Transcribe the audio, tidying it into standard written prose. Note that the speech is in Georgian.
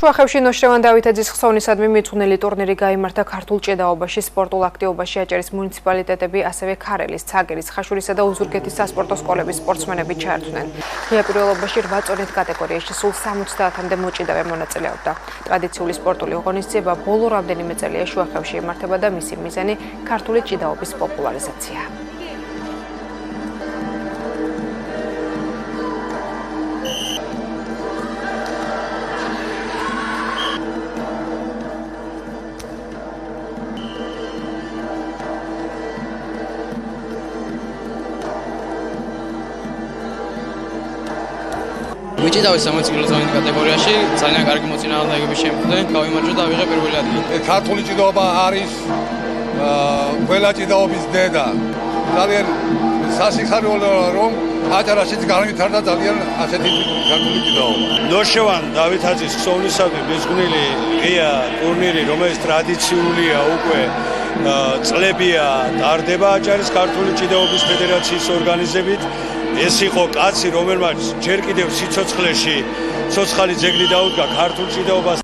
შუახევში ნოშრევან დავითაძის ხსოვნისადმი მიძღვნილი ტურნირი გაიმართა ქართულ ჭიდაობაში, სპორტულ აქტივობაში აჭარის მუნიციპალიტეტები, ასევე ქარელის, ცაგერის, ხაშურისა და ოზურგეთის სასპორტო სკოლების სპორტსმენები ჩაერთვნენ. ღია პირველობაში 8 წონით კატეგორიაში სულ 70-მდე მოჭიდავე მონაწილეობდა. ტრადიციული სპორტული ღონისძიება ბოლო რამდენიმე წელია შუახევში იმართება და მისი მიზანი ქართული ჭიდაობის პოპულარიზაცია. მიჭიდავე 60 კილოგრამის კატეგორიაში ძალიან კარგი მოწინააღმდეგეების შემდგომ გავიმარჯვე და ავიღე პირველი ადგილი. ქართული ჭიდაობა არის ყველა ჭიდაობის დედა. ძალიან სასიხარულოა რომ აჭარაშიც განვითარდა ძალიან ასეთი ქართული ჭიდაობა. ნოშევან დავითაძის ხსოვნისადმი მიძღვნილი ღია ტურნირი, რომელიც ტრადიციულია უკვე წლებია ტარდება აჭარის ქართული ჭიდაობის ფედერაციის ორგანიზებით. ეს იყო კაცი, რომელმაც ჯერ კიდევ სიცოცხლეში ცოცხალი ძეგლი დაუდგა ქართულ ჭიდაობას.